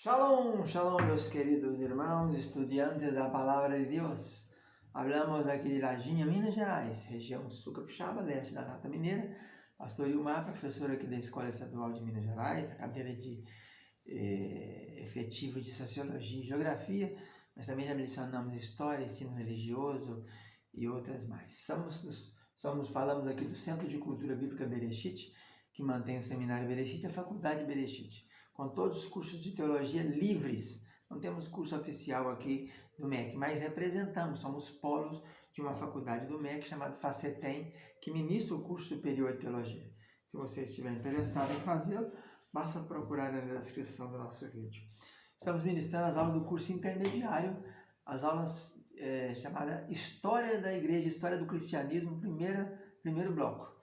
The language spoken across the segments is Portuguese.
Shalom, shalom, meus queridos irmãos, estudiantes da Palavra de Deus. Hablamos aqui de Lajinha, Minas Gerais, região sul capixaba, leste da Nata Mineira. Pastor Ilmar, professor aqui da Escola Estadual de Minas Gerais, da cadeira de efetivo de Sociologia e Geografia, mas também já mencionamos História, Ensino Religioso e outras mais. Falamos aqui do Centro de Cultura Bíblica Bereshit, que mantém o Seminário Bereshit e a Faculdade Bereshit, com todos os cursos de teologia livres. Não temos curso oficial aqui do MEC, mas representamos, somos polos de uma faculdade do MEC chamada FACETEM, que ministra o curso superior de teologia. Se você estiver interessado em fazê-lo, basta procurar na descrição do nosso vídeo. Estamos ministrando as aulas do curso intermediário, as aulas chamadas História da Igreja, História do Cristianismo, primeiro bloco.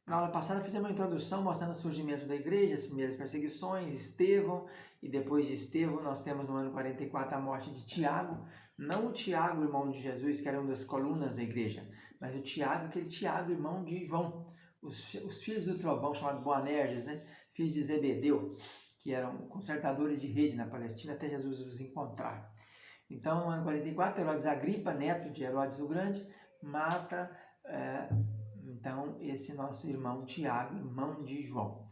Na aula passada fizemos uma introdução mostrando o surgimento da igreja, as primeiras perseguições, Estevão, e depois de Estevão nós temos no ano 44 a morte de Tiago, não o Tiago, irmão de Jesus, que era uma das colunas da igreja, mas o Tiago, aquele Tiago, irmão de João, os filhos do trovão, chamado Boanerges, né? Filhos de Zebedeu, que eram consertadores de rede na Palestina até Jesus os encontrar. Então, no ano 44, Herodes Agripa, neto de Herodes o Grande, mata então esse nosso irmão Tiago, irmão de João.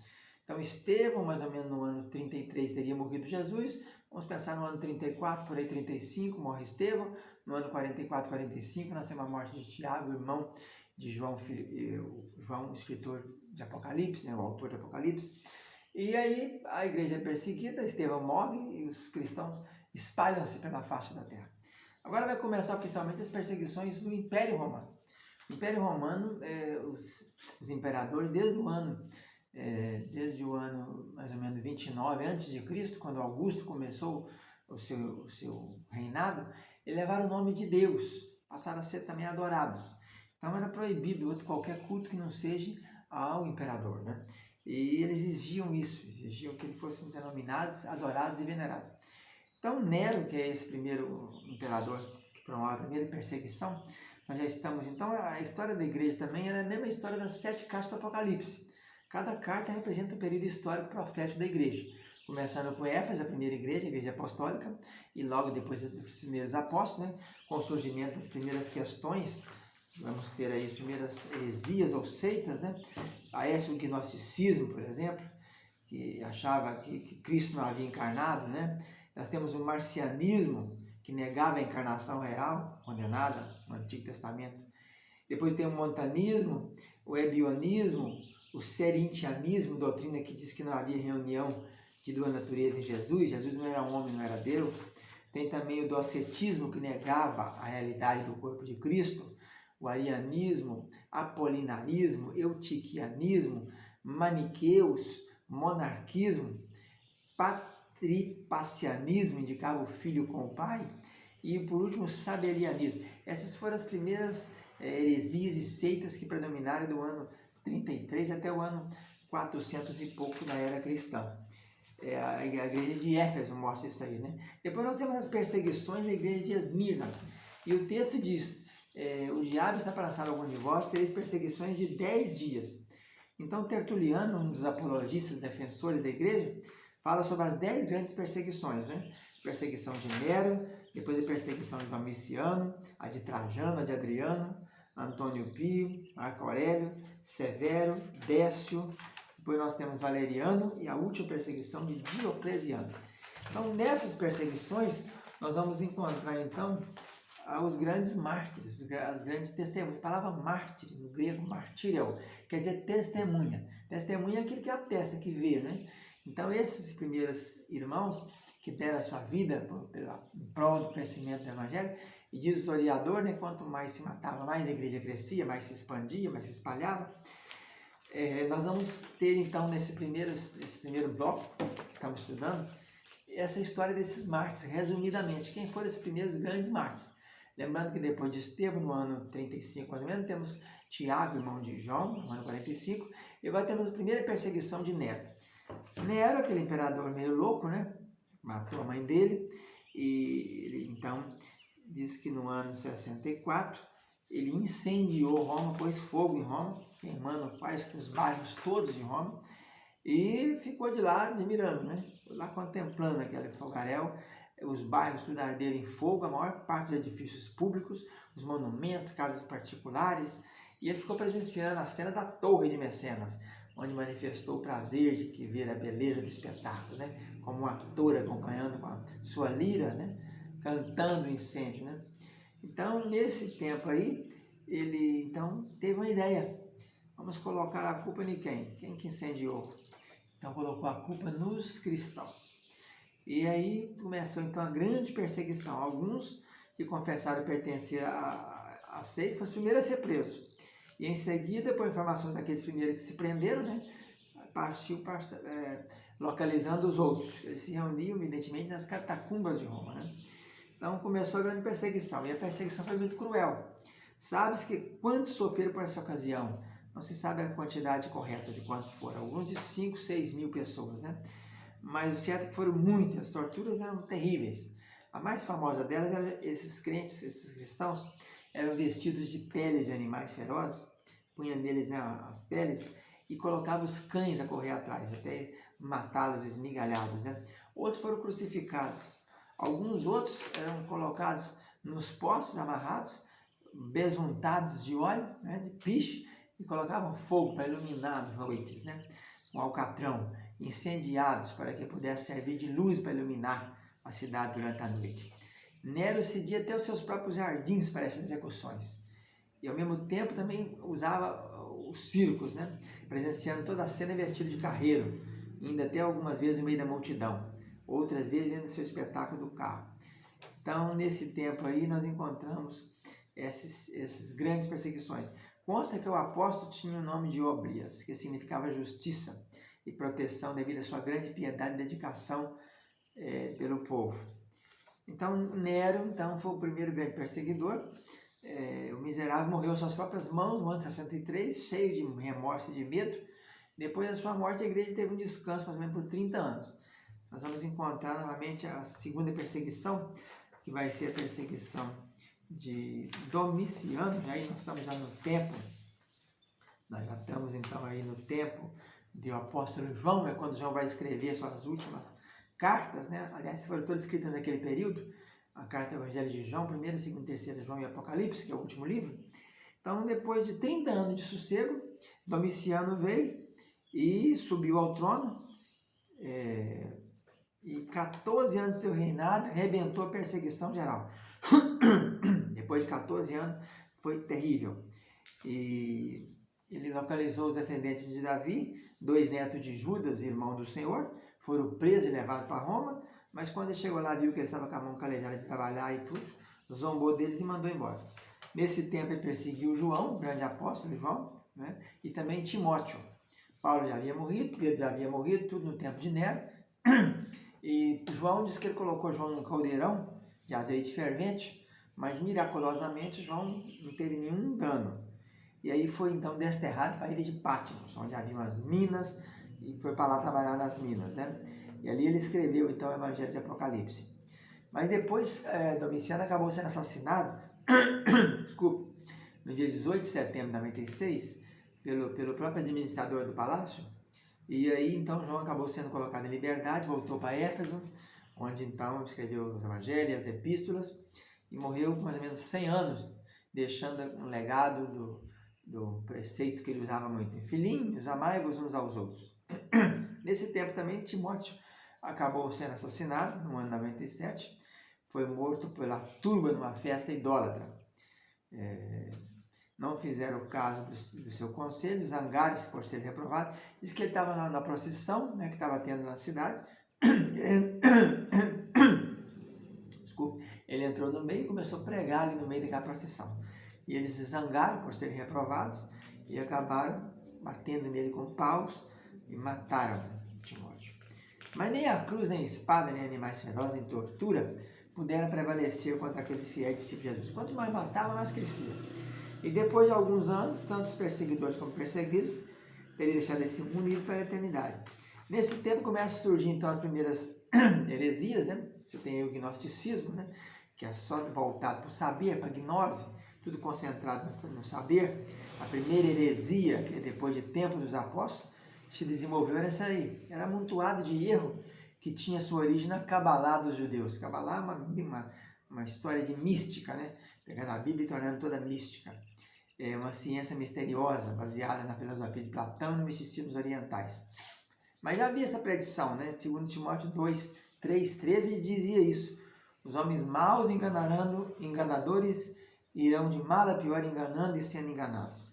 Então Estevão, mais ou menos no ano 33, teria morrido Jesus. Vamos pensar no ano 34, por aí 35, morre Estevão. No ano 44, 45, nós temos a morte de Tiago, irmão de João, João, escritor de Apocalipse, né, o autor de Apocalipse. E aí a igreja é perseguida, Estevão morre e os cristãos espalham-se pela face da terra. Agora vai começar oficialmente as perseguições do Império Romano. O Império Romano, os imperadores, desde o ano mais ou menos 29 a.C., quando Augusto começou o seu reinado, eles levaram o nome de Deus, passaram a ser também adorados. Então era proibido qualquer culto que não seja ao imperador, né? E eles exigiam isso, exigiam que eles fossem denominados, adorados e venerados. Então Nero, que é esse primeiro imperador que promove a primeira perseguição, nós já estamos, então, a história da igreja também era a mesma história das 7 cartas do Apocalipse. Cada carta representa um período histórico profético da igreja. Começando com Éfeso, a primeira igreja, a igreja apostólica, e logo depois dos primeiros apóstolos, né, com o surgimento das primeiras questões, vamos ter aí as primeiras heresias ou seitas, né? Aécio, o gnosticismo, por exemplo, que achava que Cristo não havia encarnado, né? Nós temos o marcianismo, que negava a encarnação real, condenada no Antigo Testamento. Depois tem o montanismo, o ebionismo, o serintianismo, doutrina que diz que não havia reunião de duas naturezas em Jesus, Jesus não era homem, não era Deus. Tem também o docetismo, que negava a realidade do corpo de Cristo, o arianismo, apolinarismo, eutiquianismo, maniqueus, monarquismo, tripacianismo, indicava o filho com o pai, e por último o sabelianismo. Essas foram as primeiras heresias e seitas que predominaram do ano 33 até o ano 400 e pouco da era cristã. A igreja de Éfeso mostra isso aí, né? Depois nós temos as perseguições da igreja de Esmirna, e o texto diz, o diabo está para lançar algum de vós 3 perseguições de 10 dias. Então Tertuliano, um dos apologistas defensores da igreja, fala sobre as 10 grandes perseguições, né? Perseguição de Nero, depois a perseguição de Domiciano, a de Trajano, a de Adriano, Antônio Pio, Marco Aurélio, Severo, Décio, depois nós temos Valeriano e a última perseguição de Diocleciano. Então, nessas perseguições, nós vamos encontrar, então, os grandes mártires, as grandes testemunhas. A palavra mártir, no grego, martírio, quer dizer testemunha. Testemunha é aquele que atesta, que vê, né? Então, esses primeiros irmãos que deram a sua vida em prol do crescimento do Evangelho, e diz o historiador, né, quanto mais se matava, mais a igreja crescia, mais se expandia, mais se espalhava. Nós vamos ter, então, nesse primeiro bloco que estamos estudando, essa história desses mártires, resumidamente. Quem foram esses primeiros grandes mártires? Lembrando que depois de Estevão, no ano 35, mais ou menos, temos Tiago, irmão de João, no ano 45, e agora temos a primeira perseguição de Nero. Nero, aquele imperador meio louco, né? Matou a mãe dele, e ele então diz que no ano 64 ele incendiou Roma, pôs fogo em Roma, queimando quase que os bairros todos de Roma, e ficou de lá admirando, né? lá contemplando aquele fogaréu, os bairros tudo arderam em fogo, a maior parte dos edifícios públicos, os monumentos, casas particulares, e ele ficou presenciando a cena da Torre de Mecenas, onde manifestou o prazer de ver a beleza do espetáculo, né? Como um ator acompanhando com a sua lira, né? Cantando o incêndio, né? Então, nesse tempo aí, ele então teve uma ideia. Vamos colocar a culpa em quem? Quem que incendiou? Então, colocou a culpa nos cristãos. E aí começou então a grande perseguição. Alguns que confessaram pertencer à seita foram os primeiros a ser presos. E em seguida, por informação daqueles primeiros que se prenderam, né, partiu localizando os outros. Eles se reuniam, evidentemente, nas catacumbas de Roma, né? Então começou a grande perseguição. E a perseguição foi muito cruel. Sabe-se que quantos sofreram por essa ocasião? Não se sabe a quantidade correta de quantos foram. Alguns de 5, 6 mil pessoas, né? Mas o certo é que foram muitas. As torturas eram terríveis. A mais famosa delas era esses crentes, esses cristãos, eram vestidos de peles de animais ferozes, punha neles, né, as peles e colocava os cães a correr atrás, até matá-los esmigalhados, né? Outros foram crucificados. Alguns outros eram colocados nos postes amarrados, besuntados de óleo, né, de piche, e colocavam fogo para iluminar as noites, né? Um alcatrão, incendiados para que pudesse servir de luz para iluminar a cidade durante a noite. Nero cedia até os seus próprios jardins para essas execuções. E ao mesmo tempo também usava os circos, né? Presenciando toda a cena vestido de carreiro, indo até algumas vezes no meio da multidão, outras vezes vendo seu espetáculo do carro. Então, nesse tempo aí, nós encontramos essas grandes perseguições. Consta que o apóstolo tinha o nome de Obrias, que significava justiça e proteção devido à sua grande piedade e dedicação pelo povo. Então, Nero foi o primeiro grande perseguidor. O miserável morreu às suas próprias mãos no ano 63, cheio de remorso e de medo. Depois da sua morte, a igreja teve um descanso mais ou menos por 30 anos. Nós vamos encontrar novamente a segunda perseguição, que vai ser a perseguição de Domiciano. Aí nós estamos já no tempo, nós já estamos então aí no tempo do apóstolo João, é quando João vai escrever suas últimas cartas, né? Aliás, foram todas escritas naquele período, a carta do Evangelho de João, 1ª, 2ª, 3ª João e Apocalipse, que é o último livro. Então, depois de 30 anos de sossego, Domiciano veio e subiu ao trono, e 14 anos de seu reinado, arrebentou a perseguição geral. Depois de 14 anos, foi terrível. E ele localizou os descendentes de Davi, 2 netos de Judas, irmão do Senhor, foram presos e levados para Roma, mas quando ele chegou lá, viu que ele estava com a mão calejada de trabalhar e tudo, zombou deles e mandou embora. Nesse tempo ele perseguiu João, o grande apóstolo João, né? E também Timóteo. Paulo já havia morrido, Pedro já havia morrido, tudo no tempo de Nero. E João diz que ele colocou João num caldeirão de azeite fervente, mas miraculosamente João não teve nenhum dano. E aí foi então desterrado para a ilha de Patmos, onde havia umas minas, e foi para lá trabalhar nas minas, né? E ali ele escreveu então o Evangelho de Apocalipse. Mas depois Domiciano acabou sendo assassinado, desculpe, no dia 18 de setembro de 96, pelo próprio administrador do palácio. E aí então João acabou sendo colocado em liberdade, voltou para Éfeso, onde então escreveu os Evangelhos, as Epístolas, e morreu com mais ou menos 100 anos, deixando um legado do preceito que ele usava muito: filhinhos, amai-vos uns aos outros. Nesse tempo também Timóteo acabou sendo assassinado no ano 97, foi morto pela turba numa festa idólatra. Não fizeram caso do seu conselho, zangaram-se por ser reprovado. Diz que ele estava na procissão, né, que estava tendo na cidade. Desculpe, ele entrou no meio e começou a pregar ali no meio daquela procissão. E eles se zangaram por serem reprovados e acabaram batendo nele com paus e mataram Timóteo. Mas nem a cruz, nem a espada, nem animais ferozes, nem tortura puderam prevalecer contra aqueles fiéis discípulos de Jesus. Quanto mais matavam, mais crescia. E depois de alguns anos, tanto os perseguidores como perseguidos teriam deixado esse mundo e ido para a eternidade. Nesse tempo começam a surgir então as primeiras heresias, né? Você tem aí o gnosticismo, né? Que é só voltado para o saber, para a gnose, tudo concentrado no saber. A primeira heresia, que depois de tempo dos apóstolos, se desenvolveu era essa aí. Era amontoado de erro que tinha sua origem na Cabalá dos judeus. Cabalá é uma história de mística, né? Pegando a Bíblia e tornando toda mística. É uma ciência misteriosa, baseada na filosofia de Platão e no misticismos orientais. Mas já havia essa predição, né? Segundo Timóteo 2, 3, 13 dizia isso. Os homens maus enganadores irão de mal a pior, enganando e sendo enganados.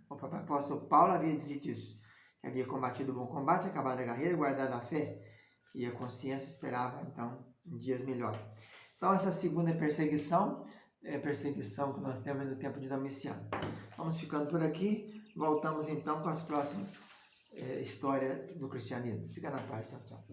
O apóstolo Paulo havia dito isso, que havia combatido o bom combate, acabado a carreira, guardado a fé, e a consciência esperava, então, dias melhores. Então, essa segunda perseguição é a perseguição que nós temos no tempo de Domiciano. Vamos ficando por aqui, voltamos então com as próximas histórias do cristianismo. Fica na paz, tchau, tchau.